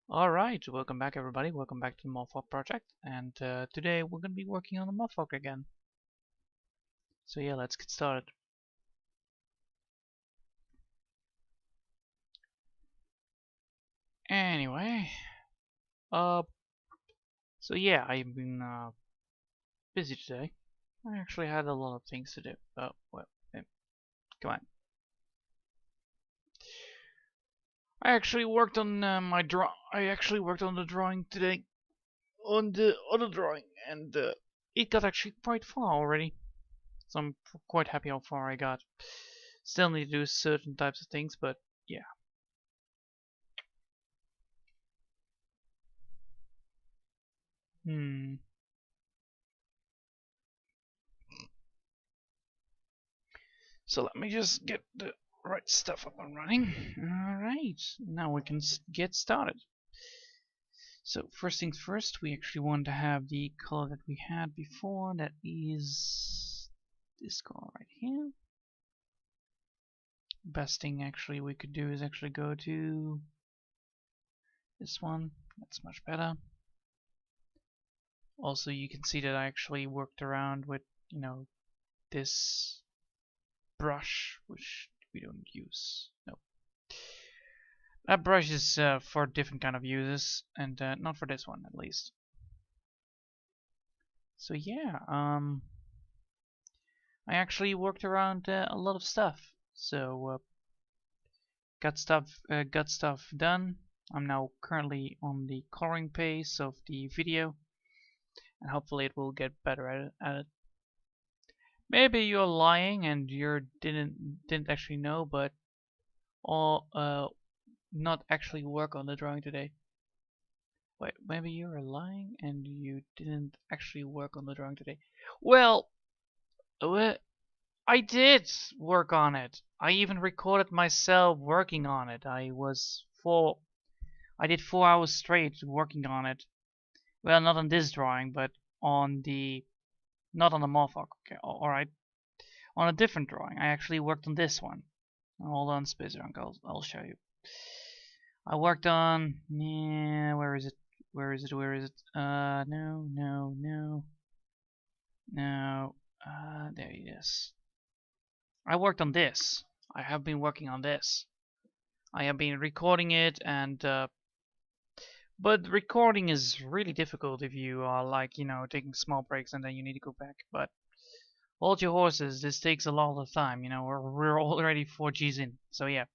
Alright, welcome back everybody, welcome back to the moth-hawk project, and today we're going to be working on the moth-hawk again. So yeah, let's get started. Anyway, uh, so yeah, I've been busy today. I actually had a lot of things to do. Oh, well, come on. I actually worked on I actually worked on the drawing today, on the other drawing, and it got actually quite far already. So I'm quite happy how far I got. Still need to do certain types of things, but yeah. So let me just get the right stuff up and running. Alright, now we can get started. So first things first, we actually want to have the color that we had before. That is this color right here. Best thing actually we could do is actually go to this one. That's much better. Also, you can see that I actually worked around with, this brush, which we don't use. No. That brush is for different kind of uses, and not for this one at least. So yeah, I actually worked around a lot of stuff. So got stuff done. I'm now currently on the coloring pace of the video, and hopefully it will get better at it. Maybe you're lying and you didn't actually know, but all not actually work on the drawing today. Wait, maybe you were lying and you didn't actually work on the drawing today. Well, I did work on it. I even recorded myself working on it. I did 4 hours straight working on it. Well, not on this drawing, but not on the moth-hawk. Okay, alright. On a different drawing. I actually worked on this one. Hold on, Spacer Uncle, I'll show you. I worked on, yeah, where is it? Where is it? Where is it? No. There it is. I worked on this. I have been working on this. I have been recording it, and but recording is really difficult if you are like, taking small breaks and then you need to go back. But hold your horses. This takes a lot of time. We're already 4Gs in. So yeah,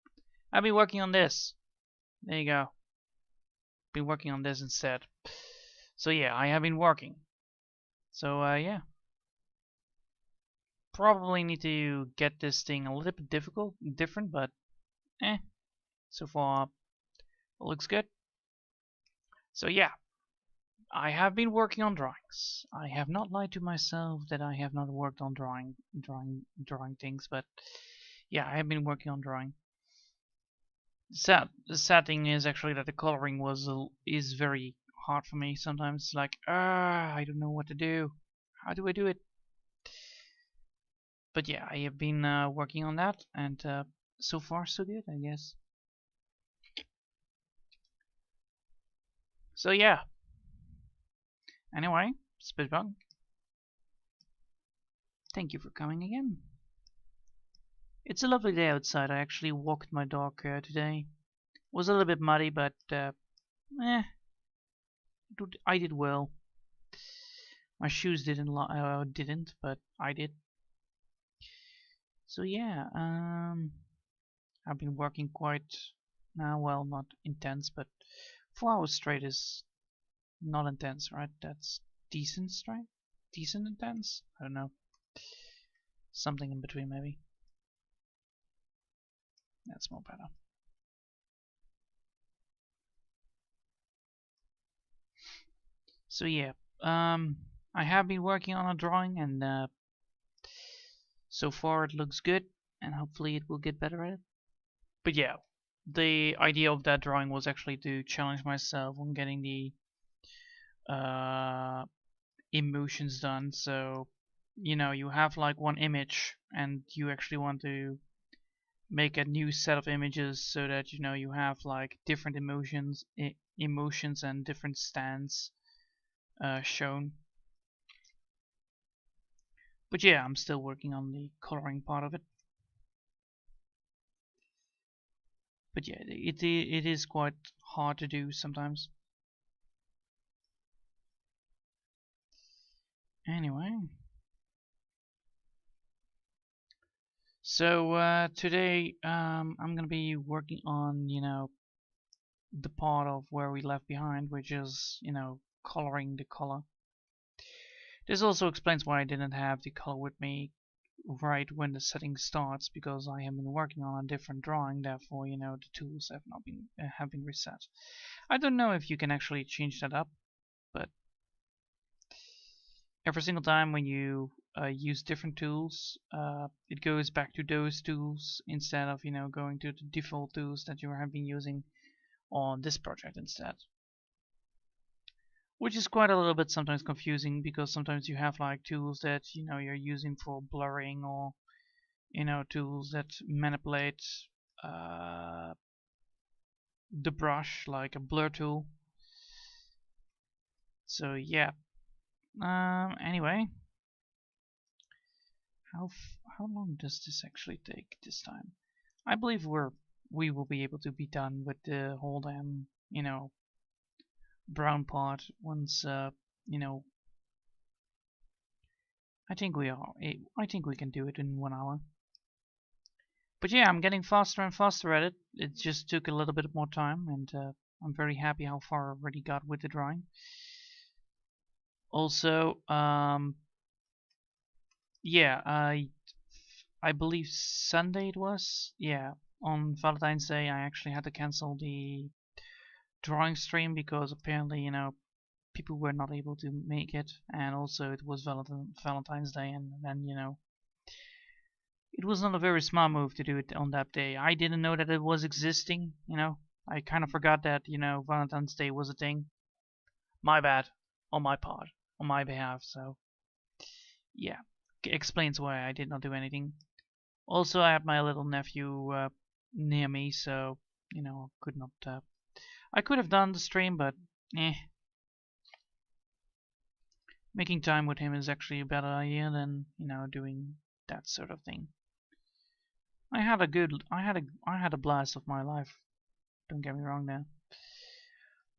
I've been working on this. There you go. Been working on this instead. So yeah, I have been working. So yeah. Probably need to get this thing a little bit different, but so far it looks good. So yeah, I have been working on drawings. I have not lied to myself that I have not worked on drawing things, but yeah, I have been working on drawing. The sad thing is actually that the coloring is very hard for me sometimes. It's like, I don't know what to do. How do I do it? But yeah, I have been working on that, and so far so good, I guess. So yeah. Anyway, Spitbug, thank you for coming again. It's a lovely day outside. I actually walked my dog today. It was a little bit muddy, but I did well. My shoes didn't, but I did. So yeah, I've been working quite well, not intense, but 4 hours straight is not intense, right? That's decent straight, decent intense. I don't know, something in between maybe. That's more better. So yeah, I have been working on a drawing, and so far it looks good, and hopefully it will get better at it. But yeah, the idea of that drawing was actually to challenge myself on getting the emotions done. So you have like one image, and you actually want to make a new set of images so that you have like different emotions and different stands shown. But yeah, I'm still working on the coloring part of it. But yeah, it is quite hard to do sometimes. Anyway, so today I'm gonna be working on the part of where we left behind, which is coloring the color. This also explains why I didn't have the color with me right when the setting starts, because I have been working on a different drawing. Therefore, the tools have not been have been reset. I don't know if you can actually change that up, but every single time when you use different tools, it goes back to those tools instead of going to the default tools that you have been using on this project instead. Which is quite a little bit sometimes confusing, because sometimes you have like tools that you're using for blurring, or tools that manipulate the brush, like a blur tool. So yeah. Anyway, how long does this actually take this time? I believe we will be able to be done with the whole damn brown part once I think we are. I think we can do it in 1 hour. But yeah, I'm getting faster and faster at it. It just took a little bit more time, and I'm very happy how far I already got with the drawing. Also, yeah, I believe Sunday it was. Yeah, on Valentine's Day I actually had to cancel the drawing stream because apparently people were not able to make it, and also it was Valentine's Day, and then it was not a very smart move to do it on that day. I didn't know that it was existing. I kind of forgot that Valentine's Day was a thing. My bad, on my part, on my behalf. So yeah, explains why I did not do anything. Also, I had my little nephew near me, so could not. I could have done the stream, but making time with him is actually a better idea than doing that sort of thing. I had a blast of my life. Don't get me wrong there.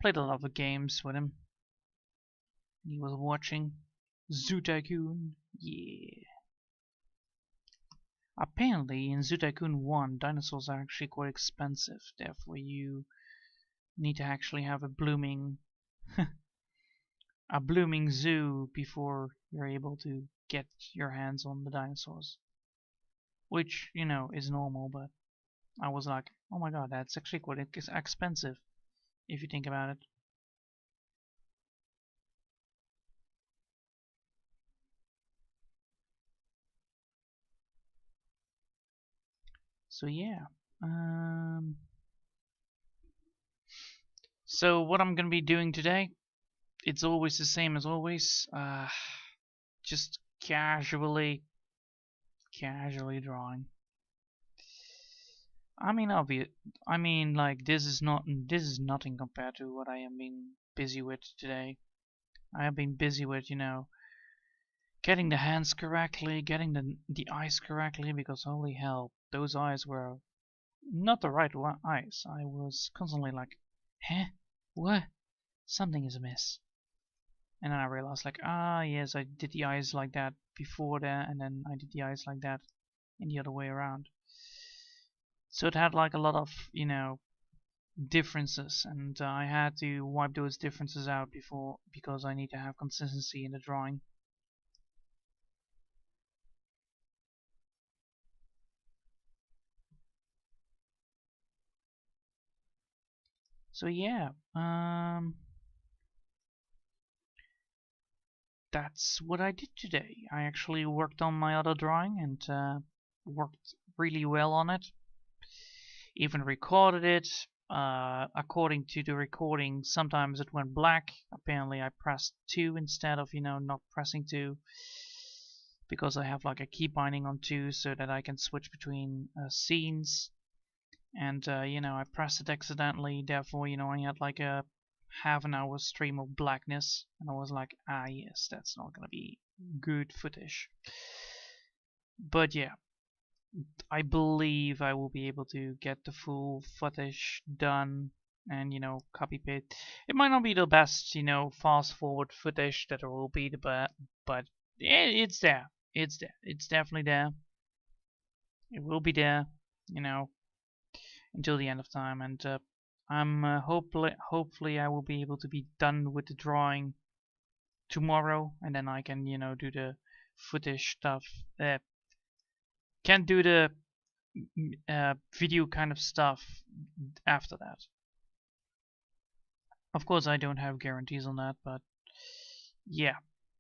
Played a lot of games with him. He was watching Zoo Tycoon. Yeah. Apparently in Zoo Tycoon 1, dinosaurs are actually quite expensive. Therefore you need to actually have a blooming zoo before you're able to get your hands on the dinosaurs. Which, is normal, but I was like, oh my god, that's actually quite expensive if you think about it. So yeah. So what I'm gonna be doing today, it's always the same as always. Just casually drawing. I mean, like this is nothing compared to what I am being busy with today. I have been busy with getting the hands correctly, getting the eyes correctly, because holy hell, those eyes were not the right eyes. I was constantly like, huh? What? Something is amiss. And then I realized like, yes, I did the eyes like that before there, and then I did the eyes like that in the other way around. So it had like a lot of, differences, and I had to wipe those differences out before, because I need to have consistency in the drawing. So yeah, that's what I did today. I actually worked on my other drawing and worked really well on it. Even recorded it. According to the recording, sometimes it went black. Apparently I pressed 2 instead of not pressing 2. because I have like a key binding on 2 so that I can switch between scenes. And you know, I pressed it accidentally, therefore, you know, I had like a half an hour stream of blackness, and I was like, ah yes, that's not gonna be good footage. But yeah, I believe I will be able to get the full footage done and, you know, copy paste. It might not be the best, you know, fast forward footage that there will be, but it's there. It's there. It's definitely there. It will be there, you know, until the end of time. And I'm hopefully I will be able to be done with the drawing tomorrow, and then I can, you know, do the footage stuff. Can do the video kind of stuff after that. Of course, I don't have guarantees on that, but yeah,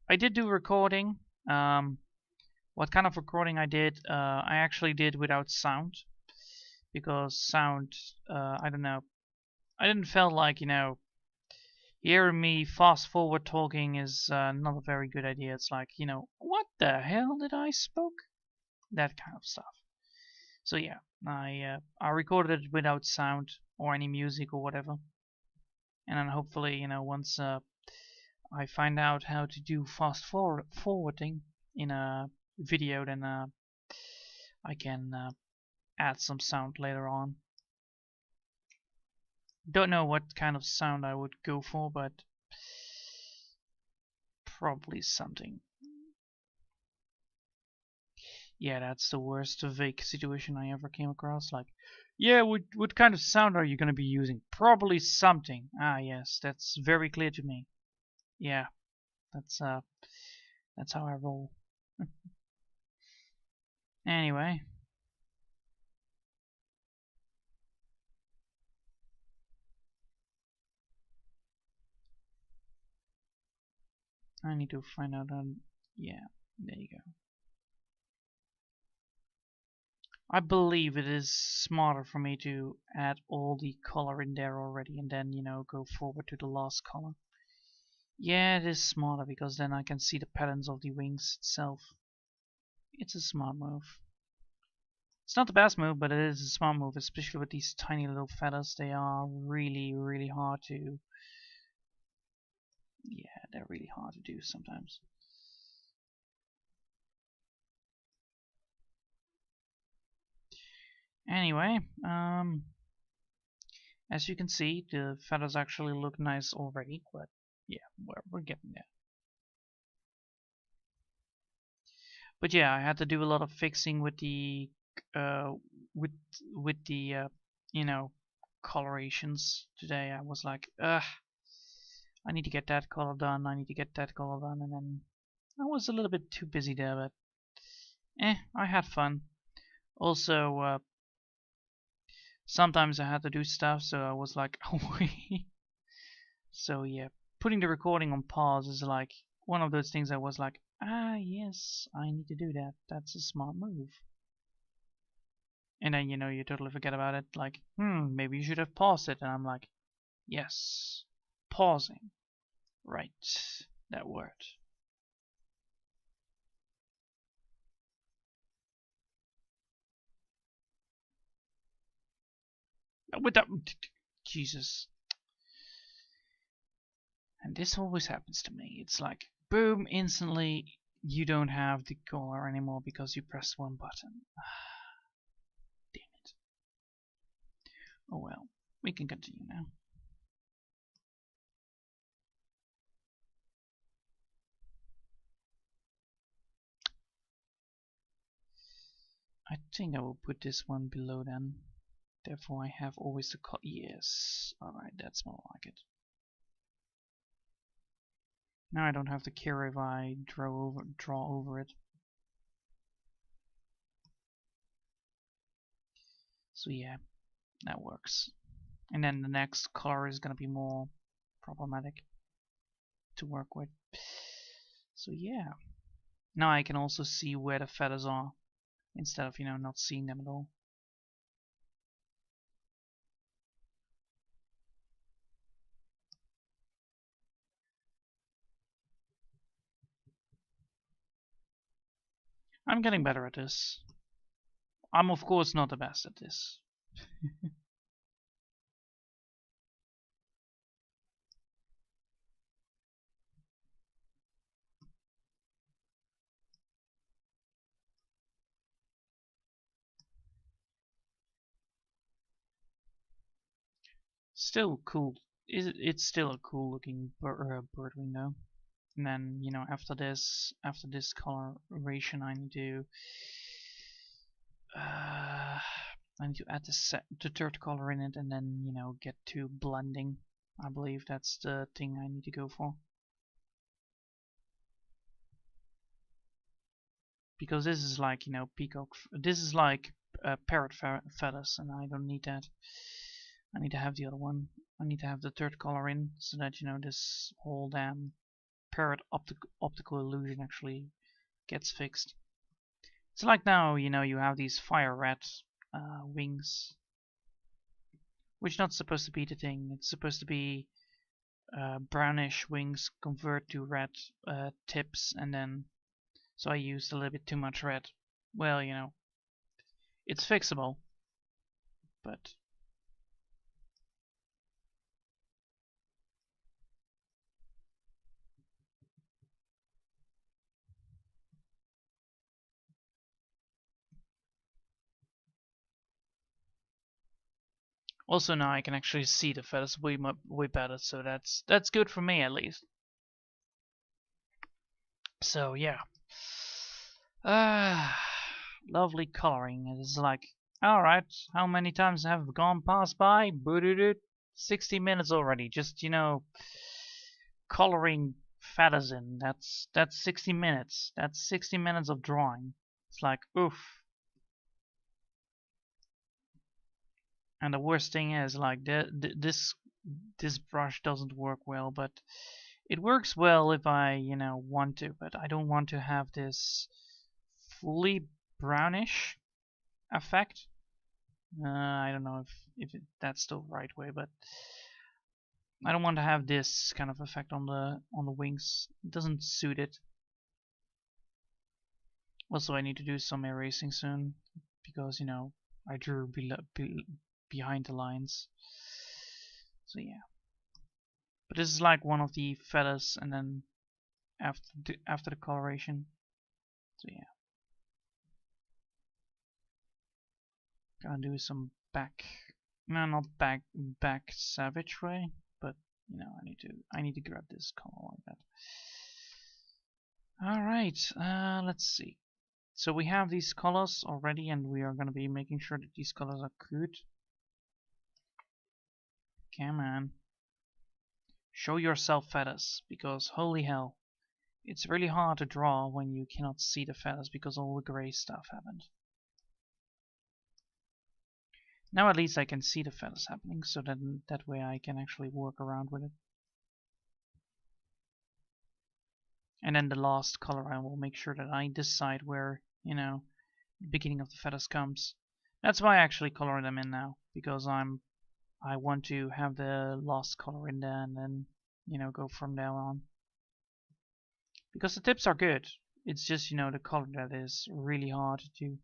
I did do recording. What kind of recording I did? I actually did without sound, because sound, I don't know, I didn't feel like, you know, hearing me fast forward talking is not a very good idea. It's like, you know, what the hell did I spoke? That kind of stuff. So yeah, I recorded it without sound or any music or whatever, and then hopefully, you know, once I find out how to do fast forwarding in a video, then I can add some sound later on. Don't know what kind of sound I would go for, but probably something. Yeah, that's the worst vague situation I ever came across. Like, yeah, what kind of sound are you going to be using? Probably something. Ah, yes, that's very clear to me. Yeah, that's how I roll. Anyway. I need to find out yeah, there you go. I believe it is smarter for me to add all the color in there already and then, you know, go forward to the last color. Yeah, it is smarter because then I can see the patterns of the wings itself. It's a smart move. It's not the best move, but it is a smart move, especially with these tiny little feathers. They are really, really hard to... Yeah, they're really hard to do sometimes. Anyway, as you can see, the feathers actually look nice already, but yeah, we're getting there. But yeah, I had to do a lot of fixing with the with the you know, colorations today. I was like, ugh, I need to get that color done. I need to get that color done, and then I was a little bit too busy there, but I had fun. Also, sometimes I had to do stuff, so I was like, so yeah, putting the recording on pause is like one of those things I was like, ah yes, I need to do that. That's a smart move. And then, you know, you totally forget about it, like, maybe you should have paused it. And I'm like, yes, pausing. Right, that word. With that, Jesus. And this always happens to me. It's like, boom, instantly you don't have the color anymore because you pressed one button. Damn it. Oh well, we can continue now. I think I will put this one below then. Therefore I have always the color. Yes, alright, that's more like it. Now I don't have to care if I draw over it. So yeah, that works. And then the next color is gonna be more problematic to work with. So yeah. Now I can also see where the feathers are instead of, you know, not seeing them at all. I'm getting better at this. I'm of course not the best at this. Still cool. It's still a cool looking bird window. And then, you know, after this coloration, I need to add the third color in it, and then, you know, get to blending. I believe that's the thing I need to go for. Because this is like, you know, this is like parrot feathers, and I don't need that. I need to have the other one. I need to have the third color in, so that, you know, this whole damn parrot optical illusion actually gets fixed. It's like now, you know, you have these fire red wings, which is not supposed to be the thing. It's supposed to be brownish wings convert to red tips, and then so I used a little bit too much red. Well, you know, it's fixable, but also now I can actually see the feathers way better, so that's good for me at least. So yeah, lovely coloring. It is like, all right, how many times have gone past by? 60 minutes already. Just, you know, coloring feathers in. That's 60 minutes. That's 60 minutes of drawing. It's like, oof. And the worst thing is, like, this brush doesn't work well, but it works well if I, you know, want to, but I don't want to have this fully brownish effect. I don't know if that's the right way, but I don't want to have this kind of effect on the wings. It doesn't suit it. Also, I need to do some erasing soon because, you know, I drew behind the lines. So yeah. But this is like one of the feathers, and then after the coloration. So yeah. Gonna do some not back savage way, but you know, I need to grab this color like that. All right, let's see. So we have these colors already, and we are gonna be making sure that these colors are good. Come on, show yourself feathers, because holy hell, it's really hard to draw when you cannot see the feathers because all the gray stuff happened. Now at least I can see the feathers happening, so that way I can actually work around with it. And then the last color, I will make sure that I decide where, you know, the beginning of the feathers comes. That's why I actually color them in now, because I want to have the last color in there and then, you know, go from there on. Because the tips are good. It's just, you know, the color that is really hard to do.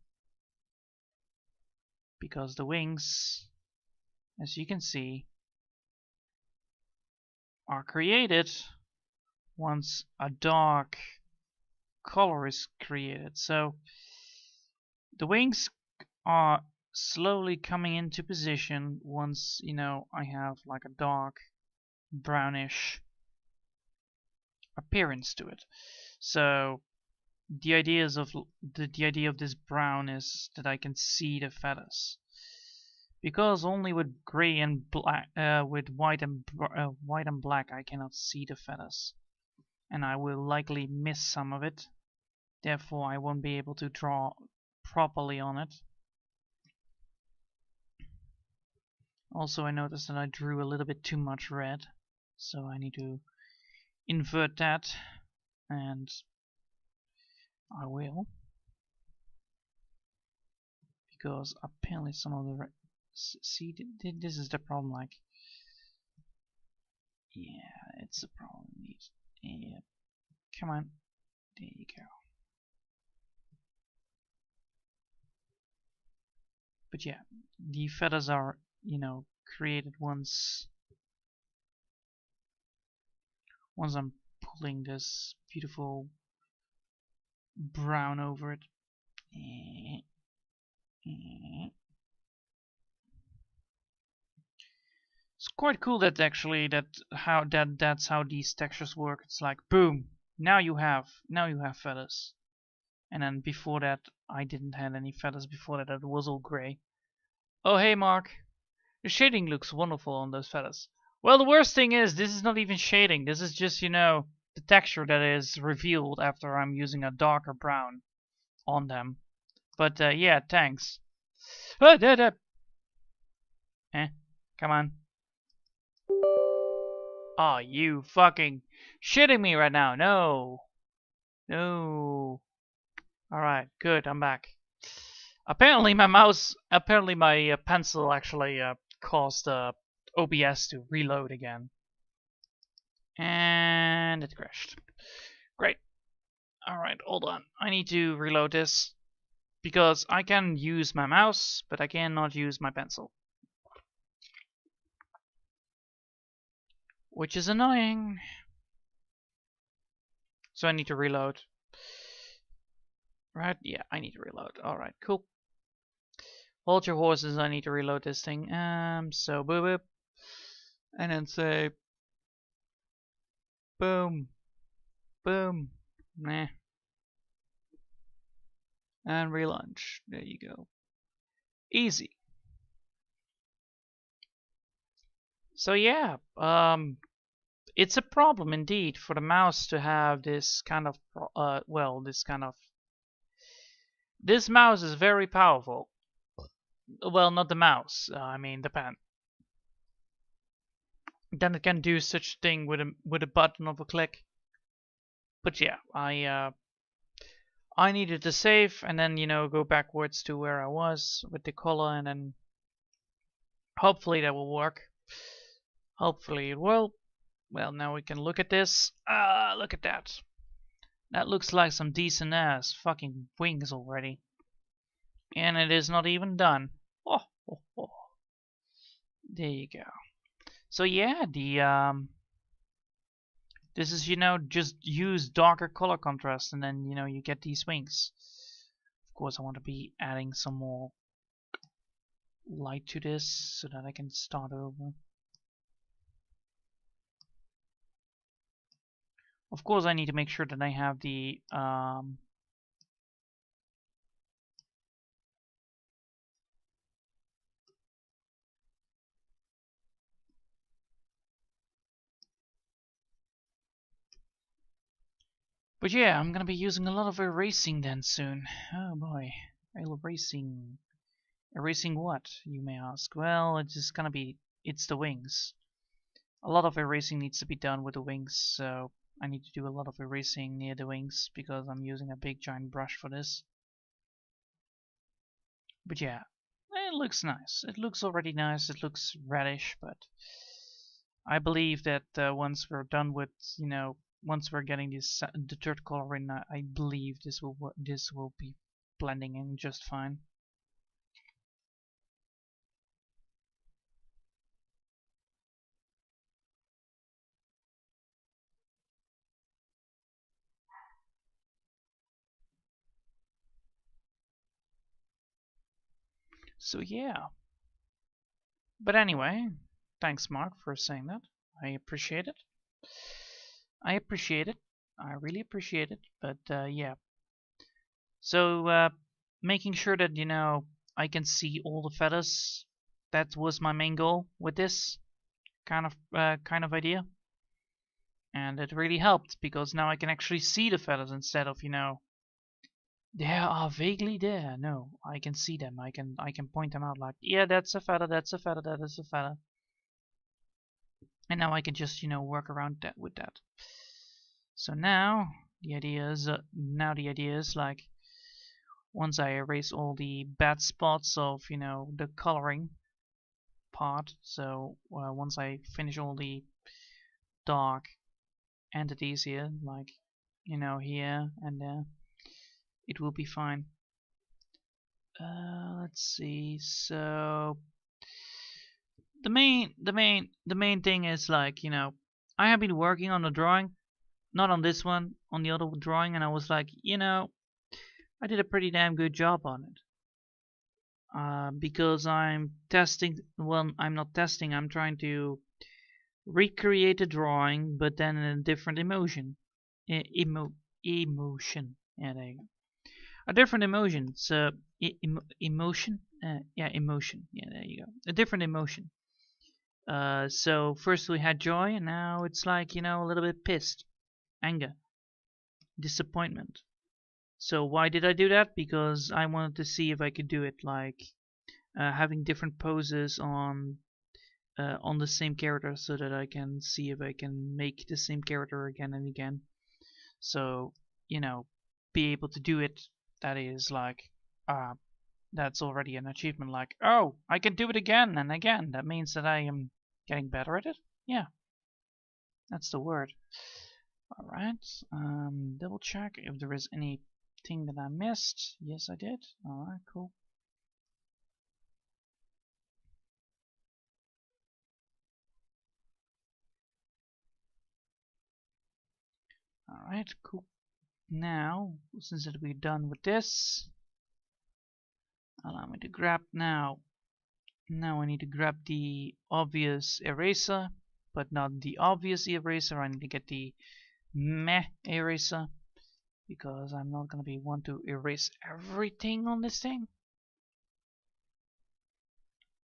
Because the wings, as you can see, are created once a dark color is created. So the wings are slowly coming into position once, you know, I have like a dark brownish appearance to it. So the idea of this brown is that I can see the feathers, because only with gray and black, with white and black, I cannot see the feathers, and I will likely miss some of it. Therefore, I won't be able to draw properly on it. Also, I noticed that I drew a little bit too much red, so I need to invert that, and I will, because apparently some of the red, see, this is the problem, like, yeah, it's a problem. Yeah, come on, there you go. But yeah, the feathers are, you know, created once I'm pulling this beautiful brown over it. It's quite cool that actually that's how these textures work. It's like boom, now you have feathers. And then before that I didn't have any feathers. Before that it was all grey. Oh hey Mark, the shading looks wonderful on those feathers. Well, the worst thing is this is not even shading. This is just, you know, the texture that is revealed after I'm using a darker brown on them. But yeah, thanks. Eh, come on. Oh, you fucking shitting me right now. No. No. Alright, good, I'm back. Apparently my pencil actually caused OBS to reload again. And it crashed. Great. Alright, hold on. I need to reload this. Because I can use my mouse, but I cannot use my pencil. Which is annoying. So I need to reload. Right? Yeah, I need to reload. Alright, cool. Hold your horses, I need to reload this thing. So boop boop. And then say boom. Boom. Nah. And relaunch. There you go. Easy. So yeah, it's a problem indeed for the mouse to have this kind of, this mouse is very powerful. Well, not the mouse, I mean the pen. Then it can do such a thing with a button of a click. But yeah, I needed to save and then, you know, go backwards to where I was with the color, and then hopefully that will work. Hopefully it will. Well, now we can look at this. Look at that. That looks like some decent ass fucking wings already. And it is not even done. Oh, oh, oh. There you go. So yeah, this is, you know, just use darker color contrast and then, you know, you get these wings. Of course I want to be adding some more light to this so that I can start over. Of course I need to make sure that I have the but yeah, I'm gonna be using a lot of erasing then soon. Oh boy. Erasing. Erasing what, you may ask? Well, it's just gonna be, it's the wings. A lot of erasing needs to be done with the wings, so I need to do a lot of erasing near the wings because I'm using a big giant brush for this. But yeah, it looks nice. It looks already nice. It looks reddish, but I believe that once we're done with, you know, once we're getting this the third color in, I believe this will be blending in just fine. So yeah. But anyway, thanks Mark for saying that. I appreciate it. I appreciate it. I really appreciate it. But yeah. So making sure that, you know, I can see all the feathers. That was my main goal with this kind of idea. And it really helped because now I can actually see the feathers instead of, you know, they are vaguely there. No, I can see them. I can point them out like, yeah, that's a feather, that's a feather, that is a feather. And now I can just, you know, work around that with that. So now the idea is like, once I erase all the bad spots of, you know, the coloring part, so once I finish all the dark entities here, like, you know, here and there, it will be fine. Let's see. So the main thing is, like, I have been working on the drawing, not on this one, on the other drawing, and I was like, I did a pretty damn good job on it. Because I'm testing. Well, I'm not testing. I'm trying to recreate a drawing, but then in a different emotion. Emotion. Yeah, there you go. A different emotion. So emotion. Yeah, emotion. Yeah, there you go. A different emotion. So first we had joy, and now it's like, a little bit pissed, anger, disappointment. So why did I do that? Because I wanted to see if I could do it, like having different poses on the same character, so that I can see if I can make the same character again and again. So, be able to do it. That is like, that's already an achievement. Like, oh, I can do it again and again. That means that I am getting better at it. Yeah, that's the word. All right. Double check if there is anything that I missed. Yes, I did. All right, cool. Alright, cool. Now, since we're done with this, allow me to grab now. Now I need to grab the obvious eraser, but not the obvious eraser. I need to get the meh eraser, because I'm not gonna be want to erase everything on this thing.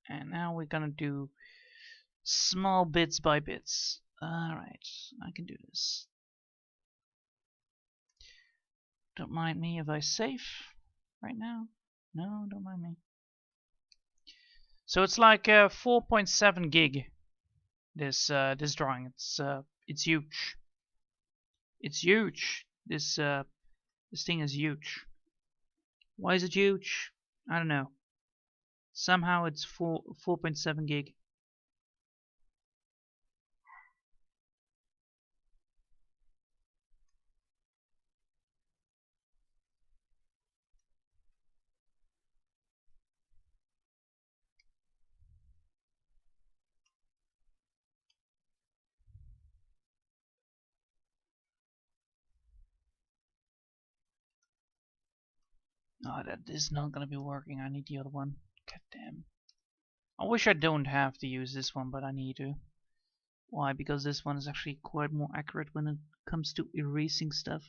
And now we're gonna do small bits by bits. Alright, I can do this. Don't mind me if I save right now. No, don't mind me. So it's like 4.7 gig. This drawing. It's huge. It's huge. This thing is huge. Why is it huge? I don't know. Somehow it's 4.7 gig. Oh, that is not gonna be working. I need the other one. God damn. I wish I don't have to use this one, but I need to. Why? Because this one is actually quite more accurate when it comes to erasing stuff.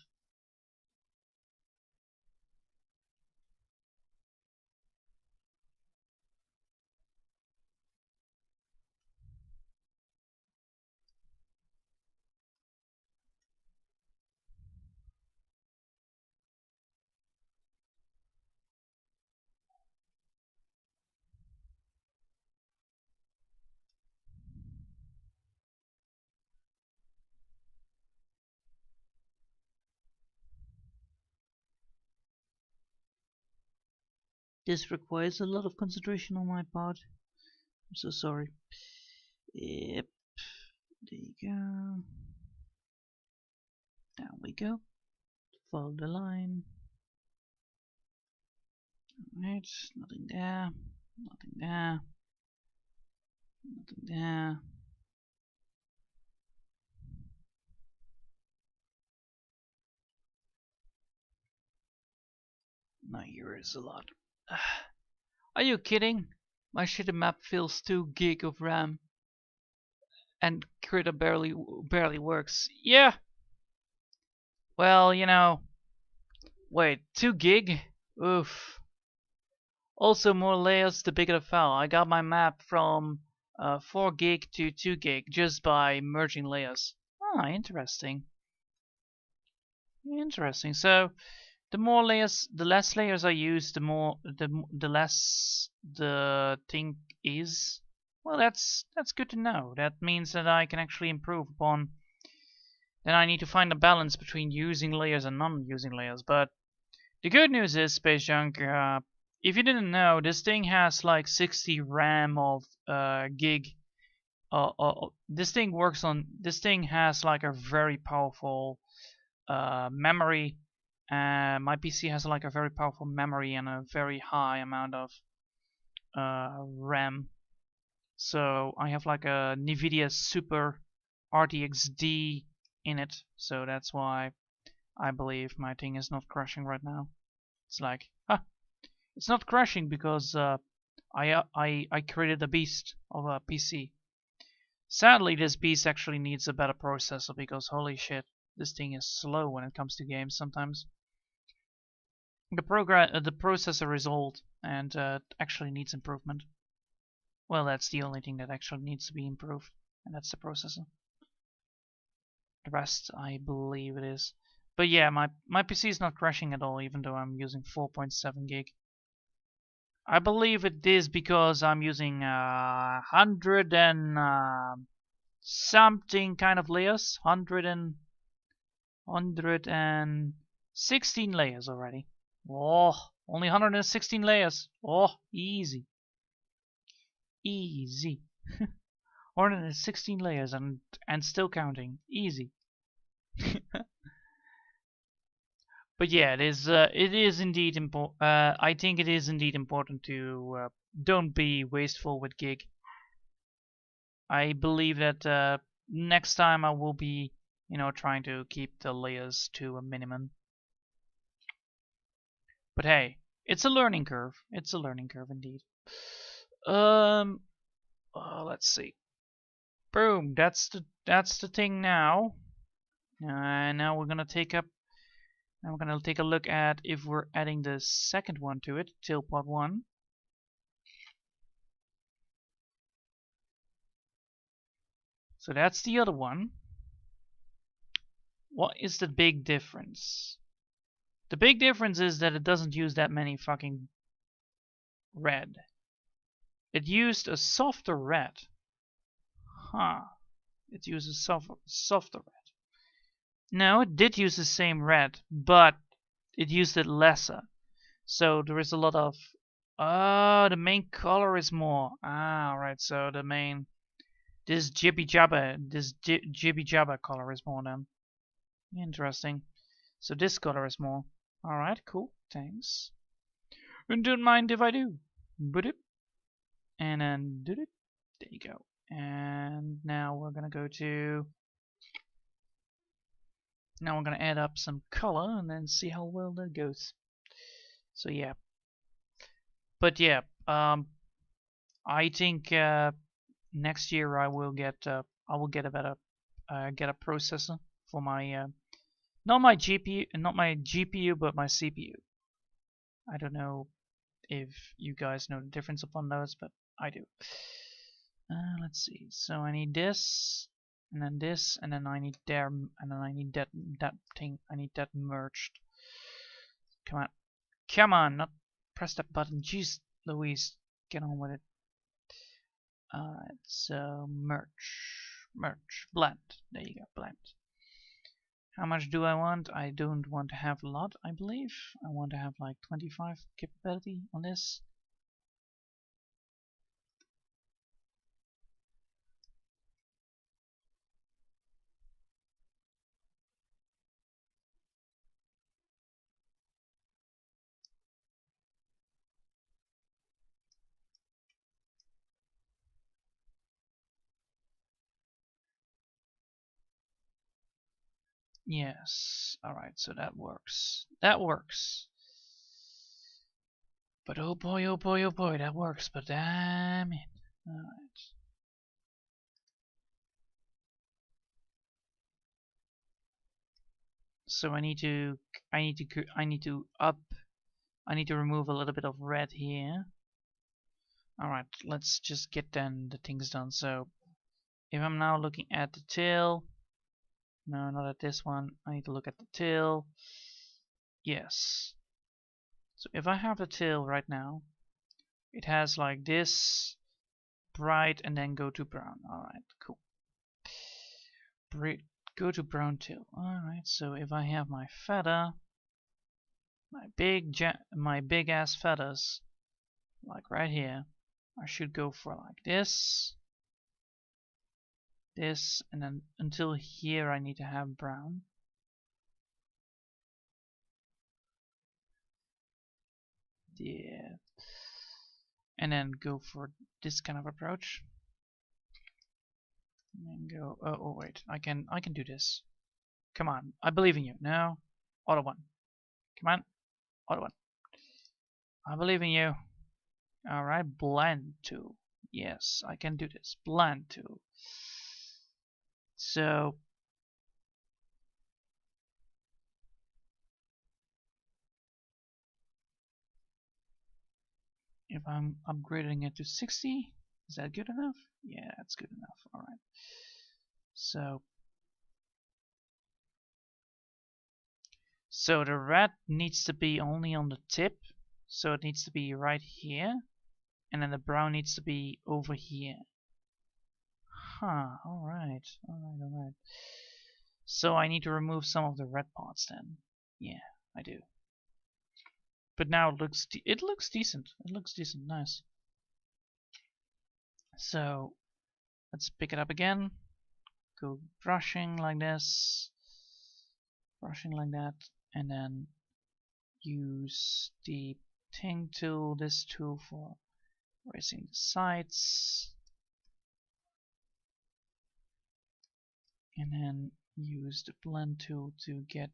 This requires a lot of concentration on my part. I'm so sorry. Yep. There you go. Down we go. Follow the line. Alright, nothing there. Nothing there. Nothing there. No, here is a lot. Are you kidding? My shitty map fills 2 gig of RAM. And Krita barely works. Yeah. Well, wait, 2 gig? Oof. Also, more layers, the bigger the file. I got my map from 4 gig to 2 gig just by merging layers. Ah, interesting. Interesting. So, the more layers, the less layers I use, the less the thing is. Well, that's good to know. That means that I can actually improve upon. Then I need to find a balance between using layers and non-using layers. But the good news is, Space Junk, if you didn't know, this thing has like 60 RAM of gig. This thing has like a very powerful memory, My PC has like a very powerful memory and a very high amount of RAM. So I have like a NVIDIA Super RTX D in it. So that's why I believe my thing is not crashing right now. It's like, it's not crashing because I created a beast of a PC. Sadly, this beast actually needs a better processor because holy shit, this thing is slow when it comes to games sometimes. The processor is old and actually needs improvement. Well, that's the only thing that actually needs to be improved, and that's the processor. The rest, I believe it is. But yeah, my PC is not crashing at all, even though I'm using 4.7 gig. I believe it is because I'm using 100 and something kind of layers, 116 layers already. Oh, only 116 layers. Oh, easy. Easy. 116 layers and still counting. Easy. But yeah, it is indeed important. I think it is indeed important to don't be wasteful with gig. I believe that next time I will be, trying to keep the layers to a minimum. But hey, it's a learning curve. It's a learning curve indeed. Let's see. Boom. That's the thing now. Now we're gonna take up. Now we're gonna take a look at if we're adding the second one to it, tail pod 1. So that's the other one. What is the big difference? The big difference is that it doesn't use that many fucking red. It used a softer red. Huh. It uses softer red. No, it did use the same red, but it used it lesser. So there is a lot of... the main color is more. Alright, so the main... This jibby jabba color is more then. Interesting. So this color is more. Alright, cool. Thanks. And don't mind if I do. And then do it. There you go. And now we're gonna go to... Now we're gonna add up some color and then see how well that goes. So yeah. But yeah, I think next year I will get a better get a processor for my not my GPU but my CPU. I don't know if you guys know the difference upon those, but I do. Let's see. So I need this, and then this, and then I need there, and then I need that thing. I need that merged. Come on, come on! Not press that button. Jeez, Louise, get on with it. So merge, blend. There you go, blend. How much do I want? I don't want to have a lot, I believe. I want to have like 25 capability on this. Yes, alright, so that works. That works. But oh boy, oh boy, oh boy, that works, but damn it. Alright. So I need to remove a little bit of red here. Alright, let's just get then the things done. So if I'm now looking at the tail, no, not at this one. I need to look at the tail. Yes. So if I have the tail right now, it has like this bright and then go to brown. Alright, cool. Go to brown tail. Alright, so if I have my feather, my big ass feathers, like right here, I should go for like this, and then until here I need to have brown. Yeah. And then go for this kind of approach. And go. Oh wait, I can do this. Come on, I believe in you. No, auto one. Come on, auto one. I believe in you. All right, blend two. Yes, I can do this. Blend two. So if I'm upgrading it to 60, is that good enough? Yeah, that's good enough. All right. So the red needs to be only on the tip, so it needs to be right here, and then the brown needs to be over here. Huh, alright. So I need to remove some of the red parts then. Yeah, I do. But now it looks decent. It looks decent, nice. So let's pick it up again. Go brushing like this. Brushing like that, and then use the ting tool, this tool, for erasing the sides, and then use the blend tool to get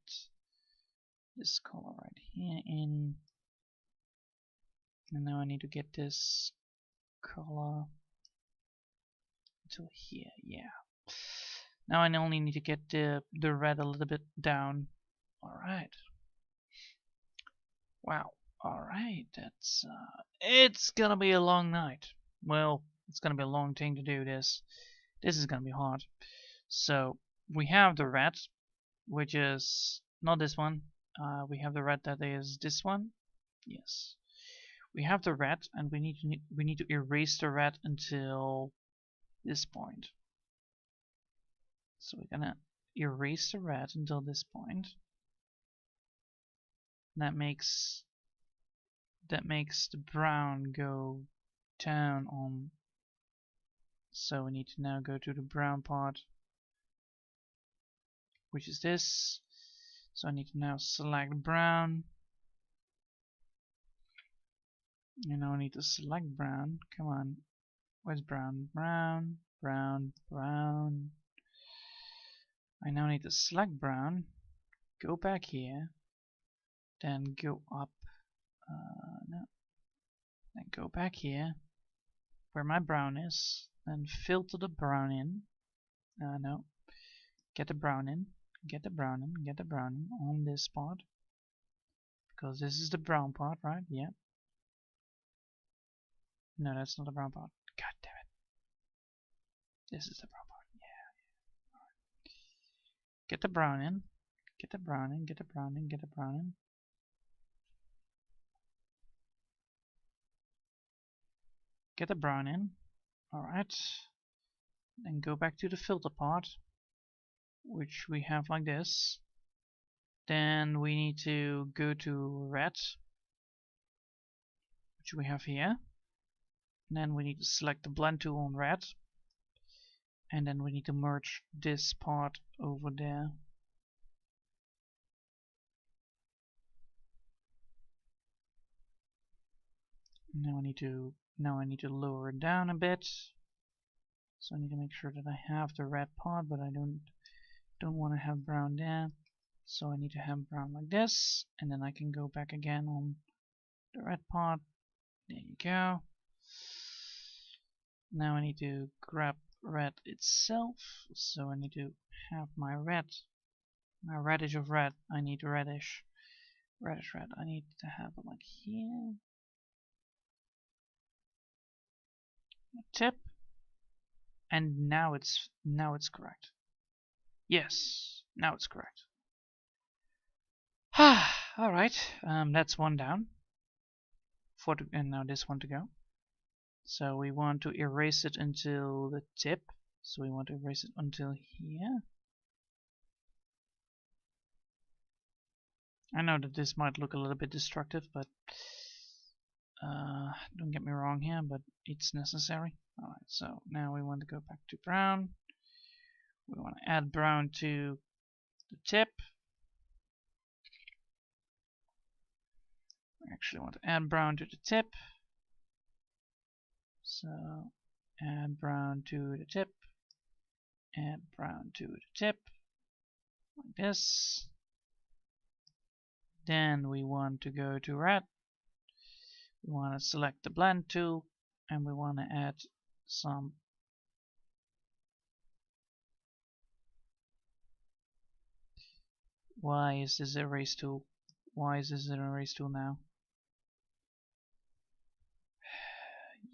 this color right here in, and now I need to get this color until here. Yeah, now I only need to get the red a little bit down. Alright. Wow. Alright, that's it's gonna be a long night. Well, it's gonna be a long thing to do this. This is gonna be hard. So we have the red, which is not this one. We have the red that is this one. Yes. We have the red, and we need to erase the red until this point. So we're gonna erase the red until this point. That makes the brown go down on. So we need to now go to the brown part, which is this. So I need to now select brown. And now I need to select brown. Come on. Where's brown? Brown, brown, brown. I now need to select brown. Go back here. Then go up. No. Then go back here. Where my brown is. Then filter the brown in. No. Get the brown in. Get the brown in. Get the brown in on this part. Because this is the brown part, right? Yeah. No, that's not the brown part. God damn it. This is the brown part. Yeah. Alright. Get the brown in. Get the brown in. Get the brown in. Get the brown in. Get the brown in. Alright. Then go back to the filter part, which we have like this. Then we need to go to red, which we have here. And then we need to select the blend tool on red. And then we need to merge this part over there. Now I need to lower it down a bit. So I need to make sure that I have the red part, but I don't want to have brown there. So I need to have brown like this, and then I can go back again on the red part. There you go. Now I need to grab red itself. So I need to have my reddish of red. I need reddish red. I need to have it like here. Tip. And now it's correct. Yes, now it's correct. All right, that's one down. And now this one to go. So we want to erase it until the tip. So we want to erase it until here. I know that this might look a little bit destructive, but don't get me wrong here, but it's necessary. Alright, so now we want to go back to brown. We want to add brown to the tip. We actually want to add brown to the tip. So add brown to the tip. Add brown to the tip. Like this. Then we want to go to red. We want to select the blend tool and we want to add some Why is this a erase tool? Why is this an erase tool now?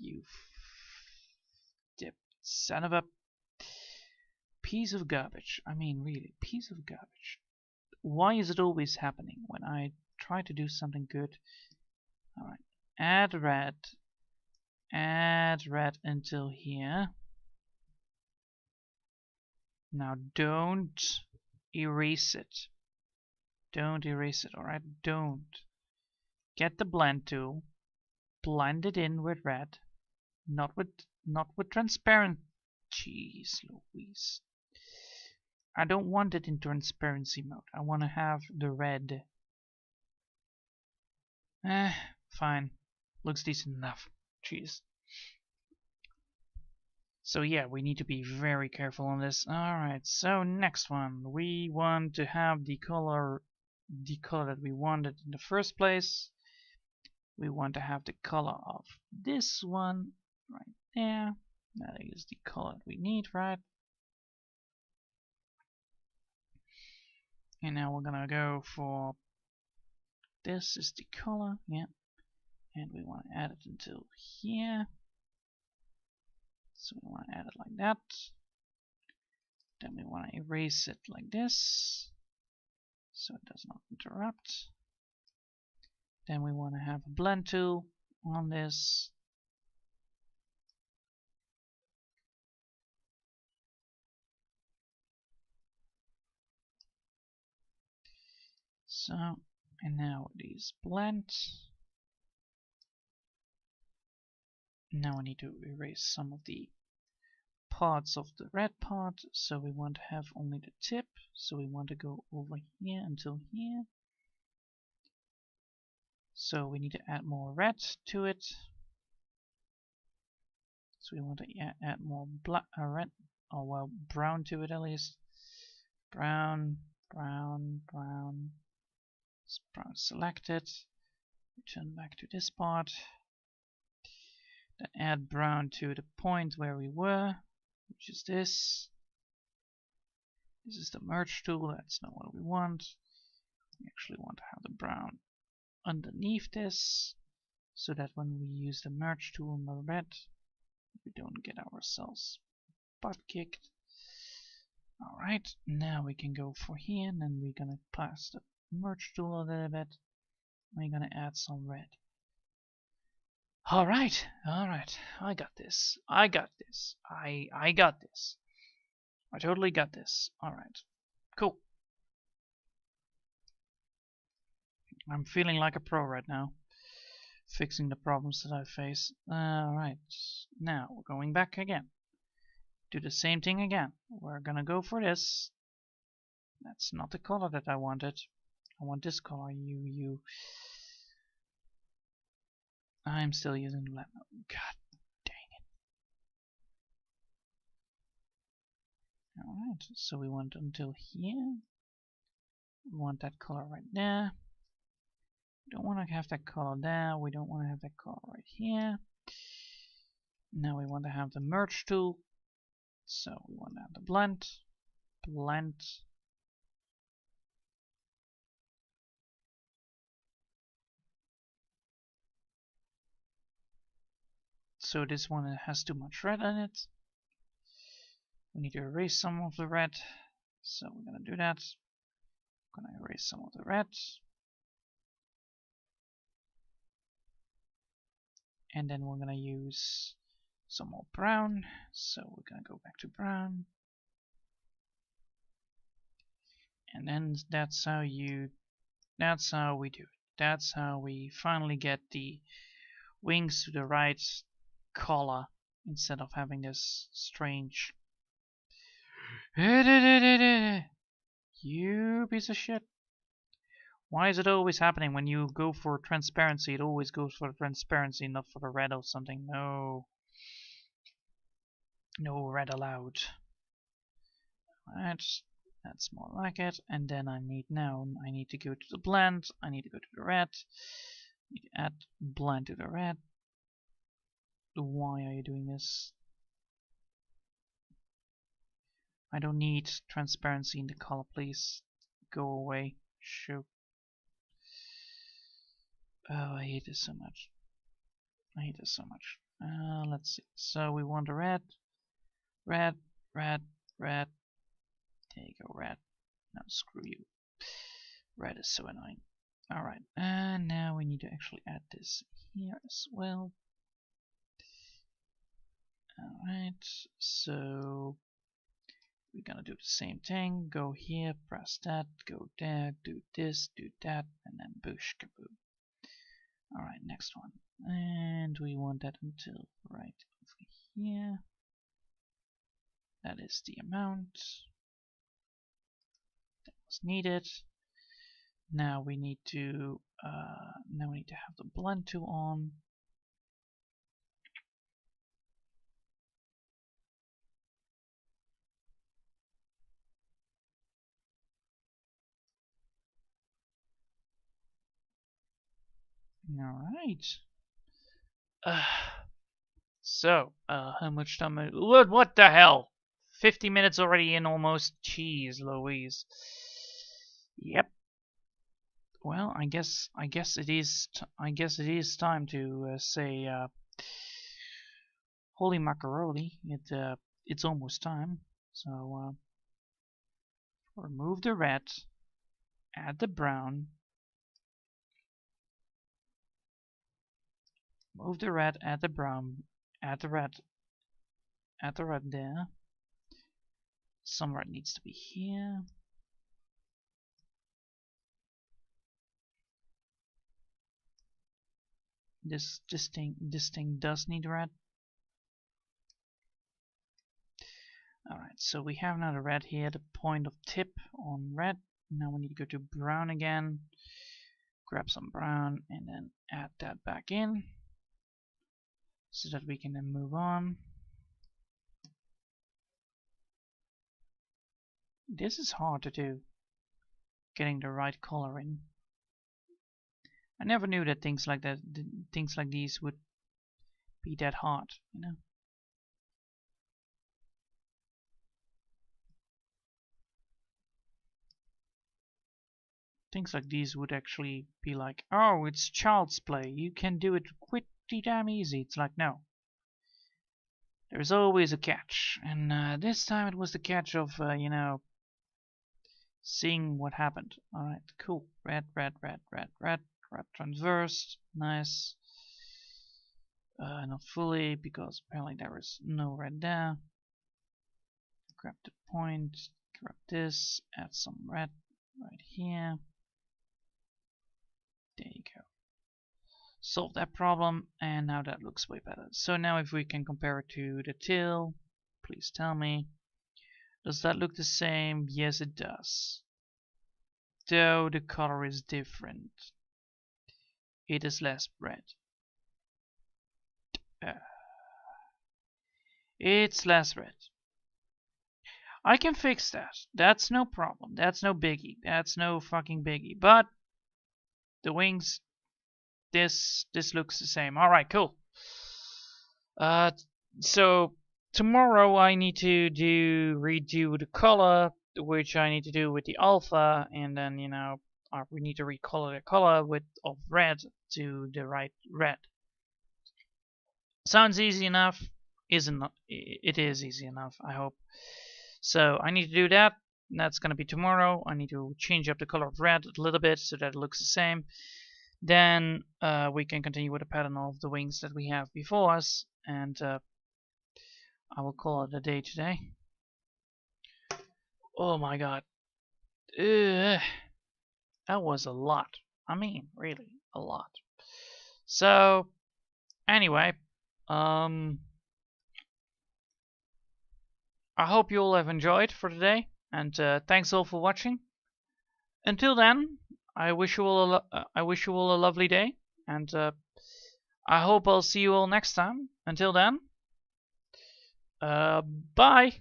You dip son of a piece of garbage. I mean, really, piece of garbage. Why is it always happening when I try to do something good? Alright, add red until here. Now don't erase it. Don't erase it, alright? Don't. Get the blend tool, blend it in with red, not with transparent. Jeez Louise. I don't want it in transparency mode. I want to have the red. Fine. Looks decent enough. Jeez. So yeah, we need to be very careful on this. Alright, so next one. We want to have the color that we wanted in the first place. We want to have the color of this one right there. That is the color we need, right? And now we're gonna go for this is the color, yeah. And we want to add it until here. So we want to add it like that. Then we want to erase it like this, so it does not interrupt. Then we want to have a blend tool on this. So, and now these blend. Now we need to erase some of the parts of the red part, so we want to have only the tip, so we want to go over here until here. So we need to add more red to it. So we want to add more red, or well, brown to it at least. Brown, brown, brown. It's brown selected. Return back to this part. Then add brown to the point where we were, which is this. This is the merge tool, that's not what we want. We actually want to have the brown underneath this, so that when we use the merge tool on the red, we don't get ourselves butt kicked. Alright, now we can go for here, and then we're gonna pass the merge tool a little bit. We're gonna add some red. Alright, I got this. I got this. I got this. I totally got this. Alright, cool. I'm feeling like a pro right now, fixing the problems that I face. Alright, now we're going back again. Do the same thing again. We're gonna go for this. That's not the color that I wanted. I want this color. I'm still using the lemon. God dang it. Alright, so we want until here. We want that color right there. We don't want to have that color there. We don't want to have that color right here. Now we want to have the merge tool. So we want to have the blend. Blend. So this one has too much red in it. We need to erase some of the red. So we're going to do that. I'm going to erase some of the red. And then we're going to use some more brown. So we're going to go back to brown. And then that's how we do it. That's how we finally get the wings to the right color instead of having this strange. You piece of shit. Why is it always happening when you go for transparency? It always goes for transparency, not for the red or something. No. No red allowed. Alright, that's more like it. And then I need to go to the blend. I need to go to the red. I need to add blend to the red. Why are you doing this? I don't need transparency in the color, please. Go away. Shoot. Oh, I hate this so much. I hate this so much. Let's see. So we want the red. Red, red, red. There you go, red. No, screw you. Red is so annoying. Alright, and now we need to actually add this here as well. Alright, so we're gonna do the same thing. Go here, press that, go there, do this, do that, and then boosh, kaboom. Alright, next one. And we want that until right over here. That is the amount that was needed. Now we need to have the blend tool on. Alright. So, how much time? What the hell? 50 minutes already in almost. Jeez Louise. Yep. Well, I guess it is time to say holy macaroni. It's almost time. So remove the red, add the brown. Move the red, add the brown, add the red there. Some red needs to be here. This thing does need red. Alright, so we have now the red here, the point of tip on red. Now we need to go to brown again. Grab some brown and then add that back in, so that we can then move on. This is hard to do, getting the right color in. I never knew that things like these would be that hard, you know. Things like these would actually be like, oh, it's child's play. You can do it pretty damn easy. It's like, no. There's always a catch, and this time it was the catch of, you know, seeing what happened. All right, cool. Red, red, red, red, red. Red transverse, nice. Not fully, because apparently there is no red there. Grab the point, grab this, add some red right here. There you go. Solve that problem, and now that looks way better. So now if we can compare it to the tail, please tell me. Does that look the same? Yes, it does. Though the color is different. It is less red. It's less red. I can fix that. That's no problem. That's no biggie. That's no fucking biggie. But the wings, this looks the same. All right, cool. So tomorrow I need to redo the color, which I need to do with the alpha, and then you know we need to recolor the color of red to the right red. Sounds easy enough. It is easy enough, I hope. So I need to do that. That's gonna be tomorrow. I need to change up the color of red a little bit so that it looks the same. Then we can continue with the pattern of the wings that we have before us, and I will call it a day today. Oh my god. That was a lot. I mean, really, a lot. So, anyway, I hope you all have enjoyed for today, and thanks all for watching. Until then, I wish you all a lovely day, and I hope I'll see you all next time. Until then, bye.